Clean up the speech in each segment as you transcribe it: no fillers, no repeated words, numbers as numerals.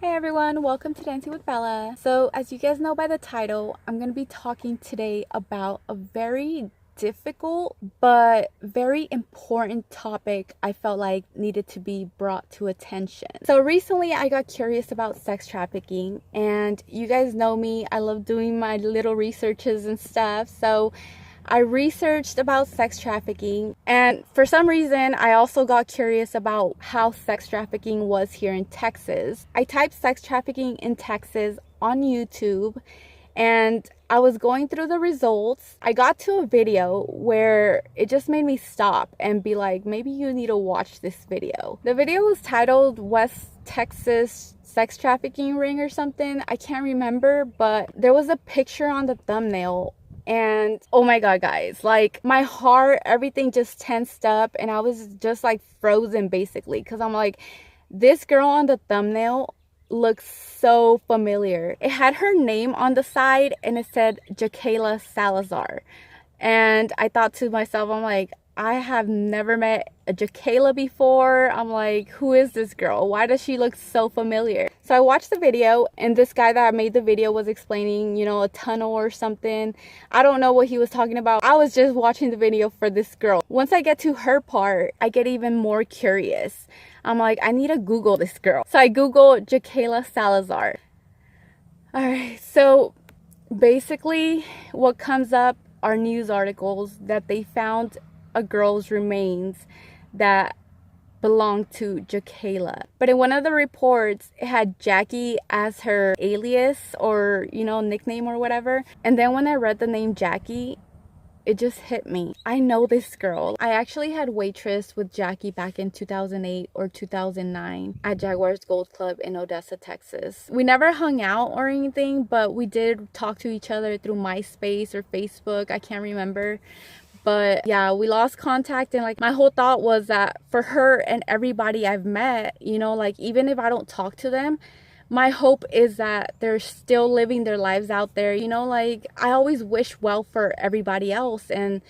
Hey everyone, welcome to Dancing with Bella. So as you guys know by the title, I'm going to be talking today about a very difficult but very important topic I felt like needed to be brought to attention. So recently I got curious about sex trafficking, and you guys know me, I love doing my little researches and stuff. So I researched about sex trafficking, and for some reason I also got curious about how sex trafficking was here in Texas. I typed sex trafficking in Texas on YouTube, and I was going through the results. I got to a video where it just made me stop and be like, maybe you need to watch this video. The video was titled West Texas Sex Trafficking Ring or something. I can't remember, but there was a picture on the thumbnail. And oh my god, guys, like my heart, everything just tensed up, and I was just like frozen basically, because I'm like, this girl on the thumbnail looks so familiar. It had her name on the side and it said Jacayla Salazar, and I thought to myself, I'm like, I have never met a Jacayla before. I'm like, who is this girl? Why does she look so familiar? So I watched the video, and this guy that made the video was explaining, you know, a tunnel or something. I don't know what he was talking about. I was just watching the video for this girl. Once I get to her part, I get even more curious. I'm like, I need to Google this girl. So I Googled Jacayla Salazar. Alright, so basically what comes up are news articles that they found a girl's remains that belonged to Jacayla. But in one of the reports, it had Jackie as her alias, or, you know, nickname or whatever. And then when I read the name Jackie, it just hit me. I know this girl. I actually had waitress with Jackie back in 2008 or 2009 at Jaguar's Gold Club in Odessa, Texas. We never hung out or anything, but we did talk to each other through MySpace or Facebook. I can't remember. But yeah, we lost contact, and like my whole thought was that for her and everybody I've met, you know, like even if I don't talk to them, my hope is that they're still living their lives out there. You know, like I always wish well for everybody else, and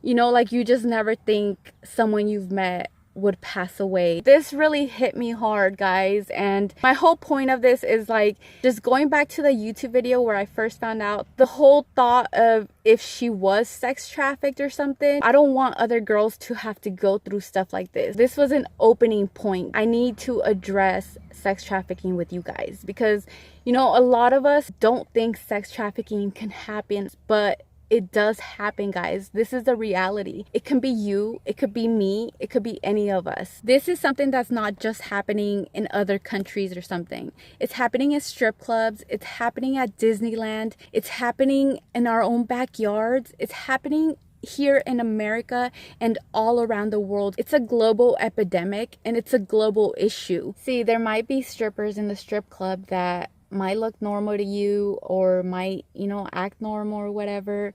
you know, like you just never think someone you've met would pass away. This really hit me hard, guys, and my whole point of this is like just going back to the YouTube video where I first found out, the whole thought of if she was sex trafficked or something. I don't want other girls to have to go through stuff like this. This was an opening point. I need to address sex trafficking with you guys, because you know, a lot of us don't think sex trafficking can happen, but it does happen, guys. This is the reality. It can be you, it could be me, it could be any of us. This is something that's not just happening in other countries or something. It's happening at strip clubs, it's happening at Disneyland, it's happening in our own backyards, it's happening here in America and all around the world. It's a global epidemic, and it's a global issue. See, there might be strippers in the strip club that might look normal to you, or might, you know, act normal or whatever,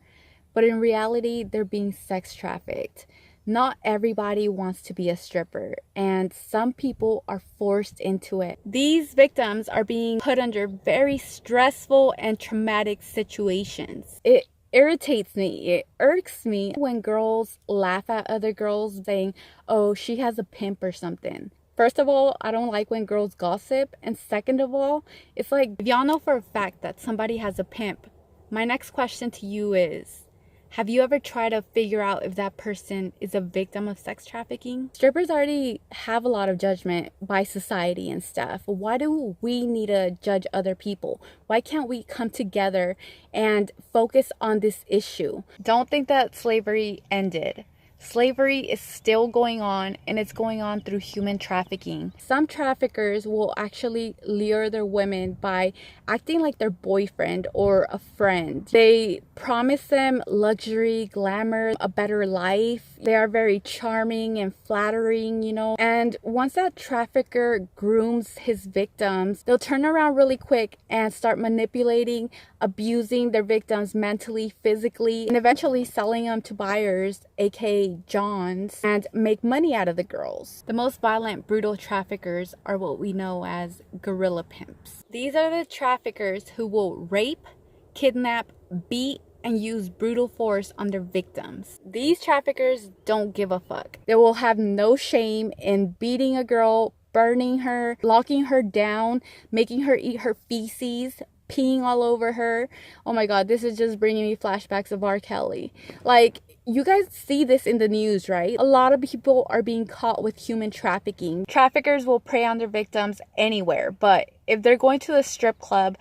but in reality they're being sex trafficked. Not everybody wants to be a stripper, and some people are forced into it. These victims are being put under very stressful and traumatic situations. It irritates me, it irks me when girls laugh at other girls saying, oh, she has a pimp or something. First of all, I don't like when girls gossip. And second of all, it's like, if y'all know for a fact that somebody has a pimp, my next question to you is, have you ever tried to figure out if that person is a victim of sex trafficking? Strippers already have a lot of judgment by society and stuff. Why do we need to judge other people? Why can't we come together and focus on this issue? Don't think that slavery ended. Slavery is still going on, and it's going on through human trafficking. Some traffickers will actually lure their women by acting like their boyfriend or a friend. They promise them luxury, glamour, a better life. They are very charming and flattering, you know. And once that trafficker grooms his victims, they'll turn around really quick and start manipulating, abusing their victims mentally, physically, and eventually selling them to buyers, aka Johns, and make money out of the girls. The most violent, brutal traffickers are what we know as gorilla pimps. These are the traffickers who will rape, kidnap, beat, and use brutal force on their victims. These traffickers don't give a fuck. They will have no shame in beating a girl, burning her, locking her down, making her eat her feces, peeing all over her. Oh my god, this is just bringing me flashbacks of R. Kelly. Like, you guys see this in the news, right? A lot of people are being caught with human trafficking. Traffickers will prey on their victims anywhere, but if they're going to a strip club,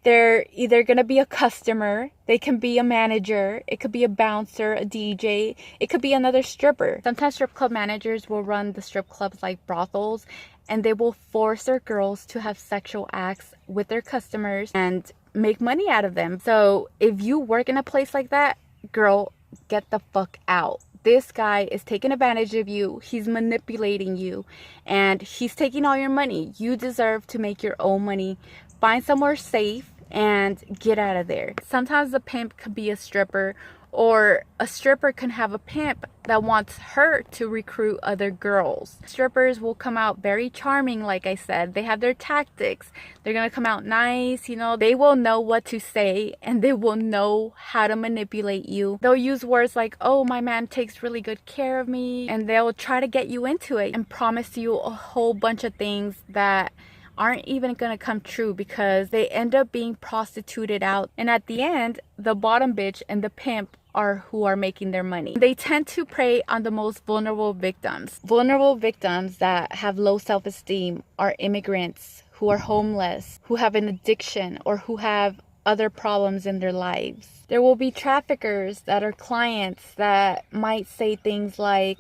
they're either going to be a customer, they can be a manager, it could be a bouncer, a DJ, it could be another stripper. Sometimes strip club managers will run the strip clubs like brothels, and they will force their girls to have sexual acts with their customers and make money out of them. So if you work in a place like that, girl, get the fuck out. This guy is taking advantage of you. He's manipulating you, and he's taking all your money. You deserve to make your own money. Find somewhere safe and get out of there. Sometimes the pimp could be a stripper, or a stripper can have a pimp that wants her to recruit other girls. Strippers will come out very charming, like I said. They have their tactics. They're gonna come out nice, you know. They will know what to say, and they will know how to manipulate you. They'll use words like, oh, my man takes really good care of me, and they'll try to get you into it and promise you a whole bunch of things that aren't even gonna come true, because they end up being prostituted out, and at the end, the bottom bitch and the pimp are who are making their money. They tend to prey on the most vulnerable victims. Vulnerable victims that have low self-esteem are immigrants who are homeless, who have an addiction, or who have other problems in their lives. There will be traffickers that are clients that might say things like,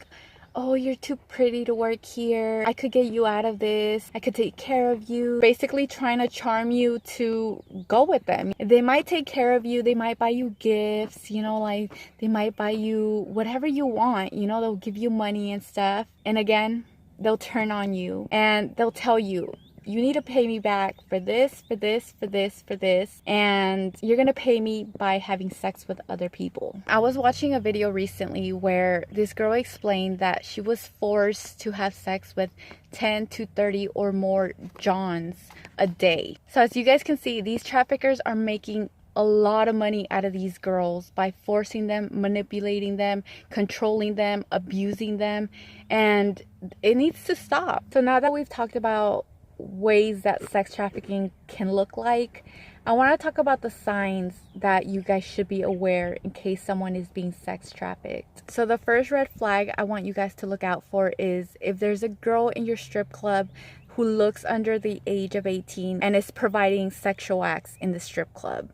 oh, you're too pretty to work here, I could get you out of this, I could take care of you. Basically trying to charm you to go with them. They might take care of you, they might buy you gifts, you know, like they might buy you whatever you want, you know, they'll give you money and stuff. And again, they'll turn on you and they'll tell you, you need to pay me back for this, for this, for this, for this, and you're gonna pay me by having sex with other people. I was watching a video recently where this girl explained that she was forced to have sex with 10 to 30 or more Johns a day. So as you guys can see, these traffickers are making a lot of money out of these girls by forcing them, manipulating them, controlling them, abusing them, and it needs to stop. So now that we've talked about ways that sex trafficking can look like, I want to talk about the signs that you guys should be aware in case someone is being sex trafficked. So the first red flag I want you guys to look out for is if there's a girl in your strip club who looks under the age of 18 and is providing sexual acts in the strip club.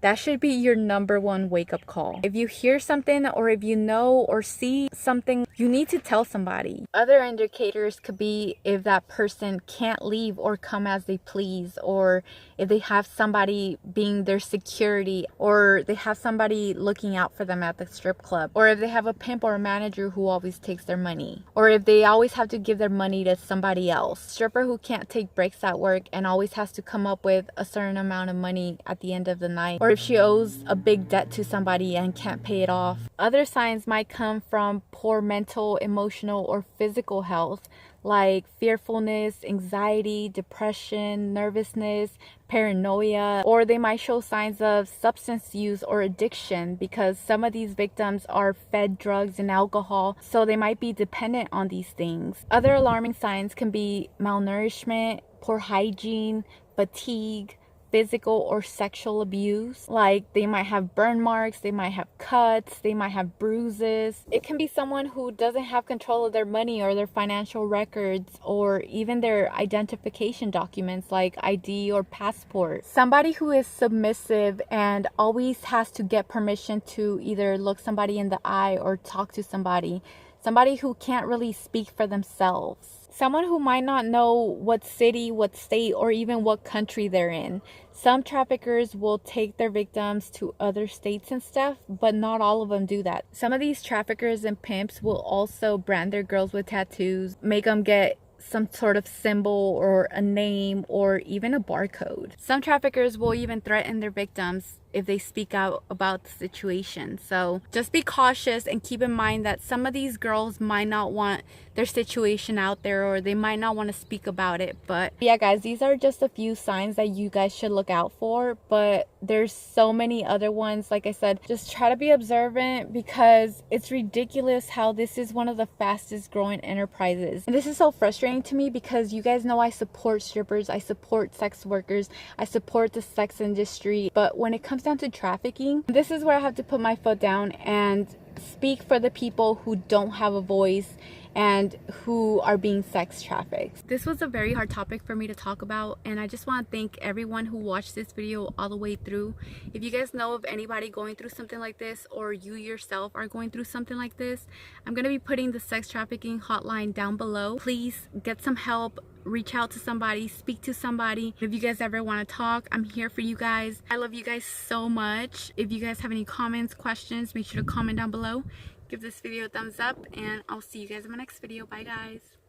That should be your number one wake-up call. If you hear something, or if you know or see something, you need to tell somebody. Other indicators could be if that person can't leave or come as they please, or if they have somebody being their security, or they have somebody looking out for them at the strip club, or if they have a pimp or a manager who always takes their money, or if they always have to give their money to somebody else. Stripper who can't take breaks at work and always has to come up with a certain amount of money at the end of the night, or if she owes a big debt to somebody and can't pay it off. Other signs might come from poor mental, emotional, or physical health, like fearfulness, anxiety, depression, nervousness, paranoia, or they might show signs of substance use or addiction, because some of these victims are fed drugs and alcohol, so they might be dependent on these things. Other alarming signs can be malnourishment, poor hygiene, fatigue, physical or sexual abuse, like they might have burn marks, they might have cuts, they might have bruises. It can be someone who doesn't have control of their money or their financial records, or even their identification documents like ID or passport. Somebody who is submissive and always has to get permission to either look somebody in the eye or talk to somebody. Somebody who can't really speak for themselves. Someone who might not know what city, what state, or even what country they're in. Some traffickers will take their victims to other states and stuff, but not all of them do that. Some of these traffickers and pimps will also brand their girls with tattoos, make them get some sort of symbol or a name or even a barcode. Some traffickers will even threaten their victims if they speak out about the situation. So just be cautious and keep in mind that some of these girls might not want their situation out there, or they might not want to speak about it. But yeah guys, these are just a few signs that you guys should look out for, but there's so many other ones. Like I said, just try to be observant, because it's ridiculous how this is one of the fastest growing enterprises. And this is so frustrating to me, because you guys know I support strippers, I support sex workers, I support the sex industry, but when it comes down to trafficking, this is where I have to put my foot down and speak for the people who don't have a voice and who are being sex trafficked. This was a very hard topic for me to talk about, and I just want to thank everyone who watched this video all the way through. If you guys know of anybody going through something like this, or you yourself are going through something like this, I'm going to be putting the sex trafficking hotline down below. Please get some help, reach out to somebody, speak to somebody. If you guys ever want to talk, I'm here for you guys. I love you guys so much. If you guys have any comments, questions, make sure to comment down below. Give this video a thumbs up, and I'll see you guys in my next video. Bye guys.